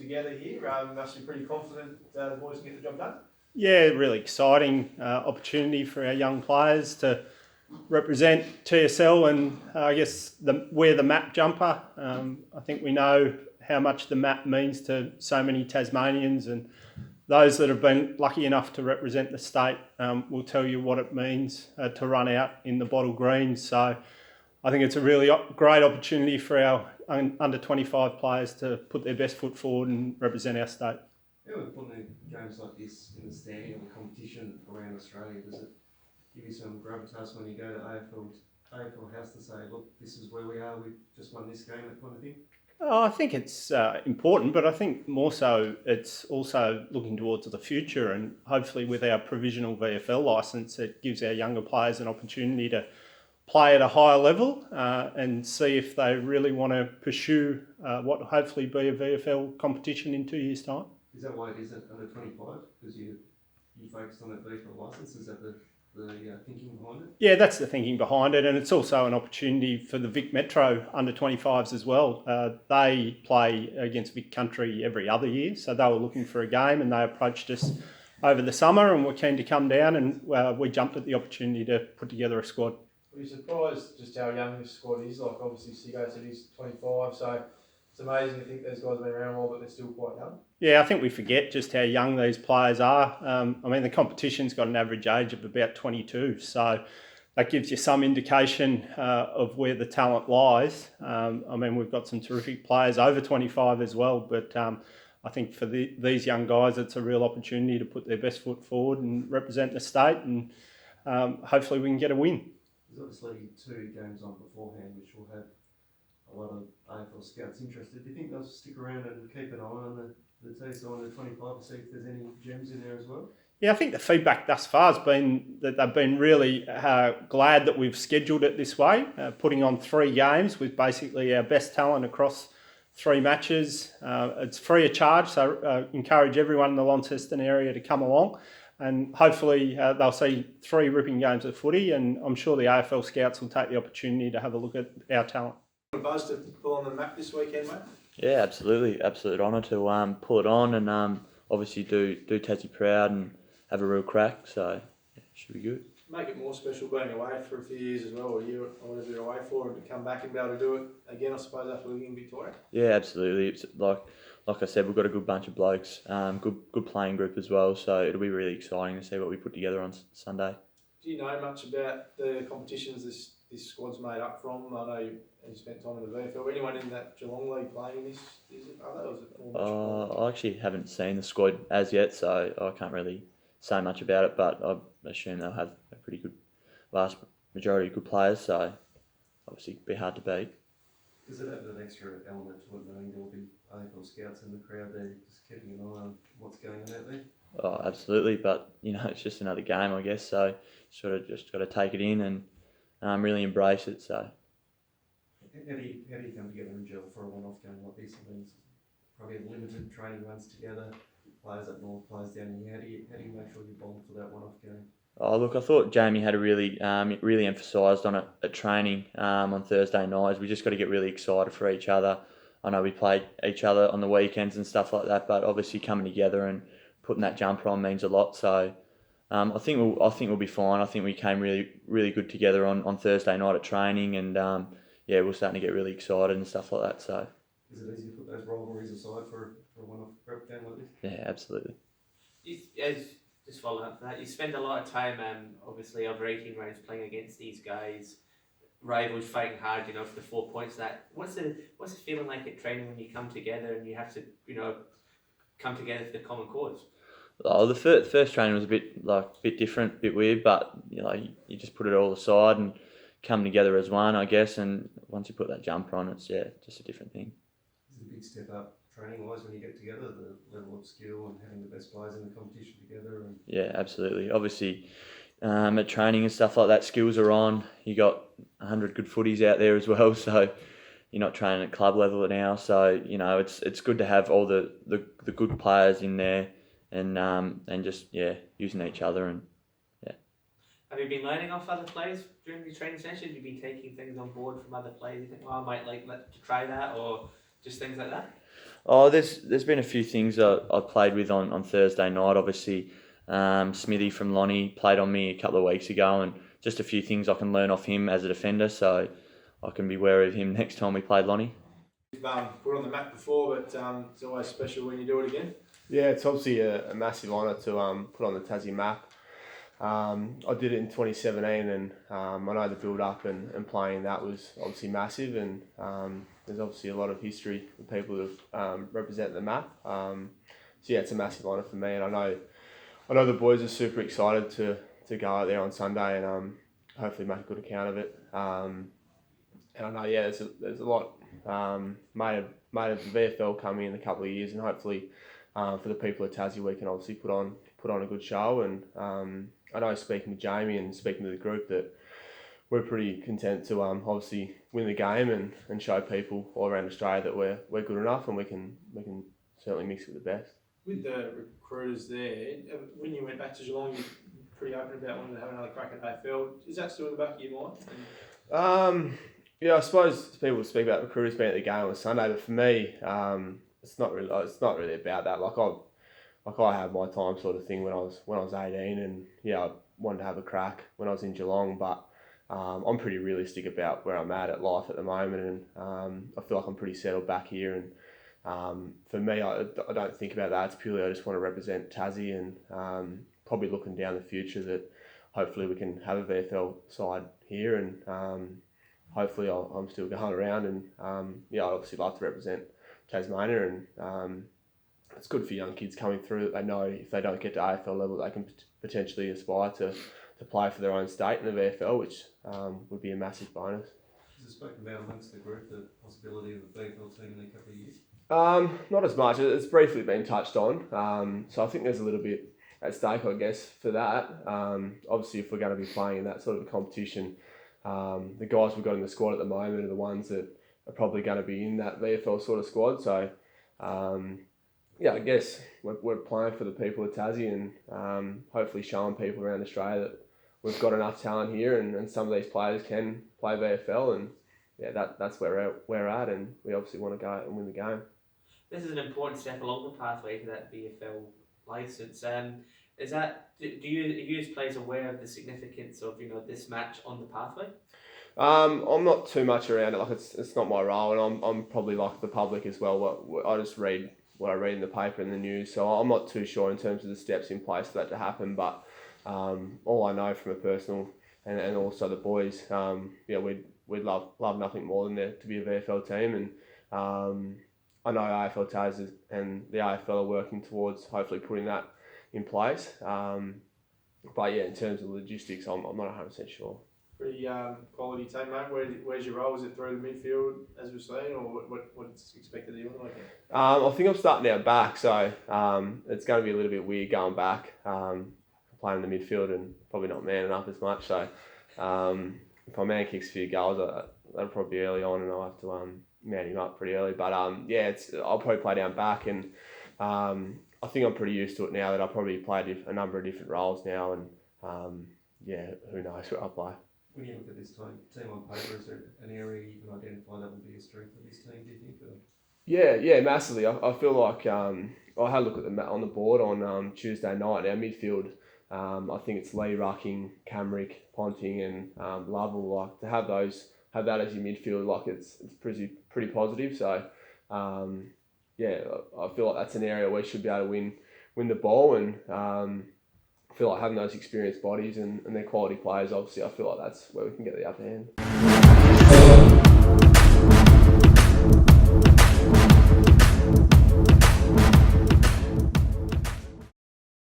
together here. Must be pretty confident the boys can get the job done. Yeah, really exciting opportunity for our young players to represent TSL and I guess we're the map jumper. I think we know how much the map means to so many Tasmanians, and those that have been lucky enough to represent the state will tell you what it means to run out in the bottle greens. So I think it's a really great opportunity for our under 25 players to put their best foot forward and represent our state. Yeah, we're putting games like this in the standing of a competition around Australia. Does it give you some gravitas when you go to AFL House to say, look, this is where we are, we've just won this game, that kind of thing? Oh, I think it's important, but I think more so it's also looking towards the future, and hopefully with our provisional VFL licence, it gives our younger players an opportunity to play at a higher level and see if they really want to pursue what will hopefully be a VFL competition in 2 years' time. Is that why it isn't under 25? Because you focused on that VFL licence? Is that the thinking behind it? Yeah, that's the thinking behind it, and it's also an opportunity for the Vic Metro under 25s as well. They play against Vic Country every other year, so they were looking for a game and they approached us over the summer and were keen to come down, and we jumped at the opportunity to put together a squad. Were you surprised just how young this squad is? Like obviously Siggins said he's 25, so it's amazing to think those guys have been around a while, but they're still quite young. Yeah, I think we forget just how young these players are. I mean, the competition's got an average age of about 22, so that gives you some indication of where the talent lies. I mean, we've got some terrific players over 25 as well, but I think for these young guys, it's a real opportunity to put their best foot forward and represent the state, and hopefully we can get a win. There's obviously 2 games on beforehand, which will have a lot of AFL scouts interested. Do you think they'll stick around and keep an eye on the TSL under 25 to see if there's any gems in there as well? Yeah, I think the feedback thus far has been that they've been really glad that we've scheduled it this way, putting on 3 games with basically our best talent across 3 matches. It's free of charge, so encourage everyone in the Launceston area to come along, and hopefully they'll see 3 ripping games of footy, and I'm sure the AFL scouts will take the opportunity to have a look at our talent. Buzz to pull on the map this weekend, mate? Yeah, absolutely. Absolute honour to pull it on and obviously do Tassie proud and have a real crack. So yeah, should be good. Make it more special being away for a few years as well, or a year or whatever you're away for, and to come back and be able to do it again, I suppose, after living in Victoria. Yeah, absolutely. It's like I said, we've got a good bunch of blokes, good playing group as well. So it'll be really exciting to see what we put together on Sunday. Do you know much about the competitions this squad's made up from? I know you spent time in the VFL. Anyone in that Geelong League playing in this? Is it more I actually haven't seen the squad as yet, so I can't really say much about it. But I assume they'll have a pretty good, vast majority of good players. So obviously, be hard to beat. Does it have an extra element to it, knowing there'll be AFL scouts in the crowd there, just keeping an eye on what's going on out there? Oh, absolutely. But it's just another game, I guess. So sort of just got to take it in and really embrace it. So. How do you come together and gel for a one-off game like this? I mean, it's probably limited training runs together, players up north, players down here. How do you make sure you bond for that one-off game? Oh, look, I thought Jamie had a really emphasised on it at training on Thursday nights. We just got to get really excited for each other. I know we play each other on the weekends and stuff like that, but obviously coming together and putting that jumper on means a lot. So I think we'll be fine. I think we came really good together on Thursday night at training, and yeah, we're starting to get really excited and stuff like that. So is it easy to put those rivalries aside for a one-off prep game like this? Yeah, absolutely. Just following up from that, you spend a lot of time, obviously, over 18 rounds playing against these guys, rivals fighting hard, for the 4 points. What's it feeling like at training when you come together and you have to, come together for the common cause? Oh, the first training was a bit different, a bit weird, but you just put it all aside and come together as one, I guess. And once you put that jumper on, it's just a different thing. Is it a big step up training-wise when you get together, the level of skill and having the best players in the competition together? Yeah, absolutely. Obviously, at training and stuff like that, skills are on. You got 100 good footies out there as well, so you're not training at club level now. So it's good to have all the good players in there and just using each other and. Have you been learning off other players during the training sessions? Have you been taking things on board from other players? You think, I might like to try that, or just things like that? Oh, there's been a few things I played with on Thursday night. Obviously, Smithy from Lonnie played on me a couple of weeks ago, and just a few things I can learn off him as a defender, so I can be wary of him next time we play Lonnie. You've put on the map before, but it's always special when you do it again. Yeah, it's obviously a massive honour to put on the Tassie map. I did it in 2017, and I know the build-up and playing that was obviously massive, and there's obviously a lot of history of people that have represented the map. So yeah, it's a massive honour for me, and I know the boys are super excited to go out there on Sunday and hopefully make a good account of it. And I know there's a lot made of the VFL coming in a couple of years, and hopefully for the people of Tassie we can obviously put on a good show. And I know, speaking to Jamie and speaking to the group, that we're pretty content to obviously win the game and show people all around Australia that we're good enough, and we can certainly mix with the best. With the recruiters there, when you went back to Geelong, you were pretty open about wanting to have another crack at AFL. Is that still in the back of your mind? Yeah, I suppose people speak about recruiters being at the game on Sunday, but for me, it's not really about that. I had my time sort of thing when I was 18, and yeah, I wanted to have a crack when I was in Geelong, but I'm pretty realistic about where I'm at life at the moment, and I feel like I'm pretty settled back here. And for me, I don't think about that. It's purely I just want to represent Tassie, and probably looking down the future that hopefully we can have a VFL side here, and hopefully I'm still going around, and I'd obviously love to represent Tasmania, and it's good for young kids coming through that they know if they don't get to AFL level, they can potentially aspire to play for their own state in the VFL, which would be a massive bonus. Is it spoken about amongst the group, the possibility of a VFL team in a couple of years? Not as much. It's briefly been touched on. So I think there's a little bit at stake, I guess, for that. Obviously, if we're going to be playing in that sort of a competition, the guys we've got in the squad at the moment are the ones that are probably going to be in that VFL sort of squad. So, I guess we're playing for the people of Tassie, and hopefully showing people around Australia that we've got enough talent here, and some of these players can play VFL, and yeah, that's where we're at, and we obviously want to go out and win the game. This is an important step along the pathway to that VFL licence. Is that are you as players aware of the significance of this match on the pathway? I'm not too much around it. Like it's not my role, and I'm probably like the public as well. I just read what I read in the paper and the news, so I'm not too sure in terms of the steps in place for that to happen. But all I know from a personal and also the boys, we'd love nothing more than there to be a VFL team, and I know AFL Taz and the AFL are working towards hopefully putting that in place. But yeah, in terms of logistics, I'm not 100% sure. Pretty quality team, mate. Where's your role? Is it through the midfield, as we've seen, or what's expected of you on the weekend? I think I'm starting down back, so it's going to be a little bit weird going back, playing in the midfield and probably not manning up as much. So if my man kicks a few goals, that'll probably be early on, and I'll have to man him up pretty early. But I'll probably play down back, and I think I'm pretty used to it now that I've probably played a number of different roles now, and who knows where I'll play. When you look at this team on paper, is there an area you can identify that would be a strength of this team, do you think? Or? Yeah, massively. I feel like I had a look at on the board on Tuesday night. Our midfield, I think it's Lee, Rucking, Camrick, Ponting, and Lovell. Like to have that as your midfield, like it's pretty positive. So I feel like that's an area we should be able to win the ball, and I feel like having those experienced bodies and their quality players, obviously, I feel like that's where we can get the upper hand.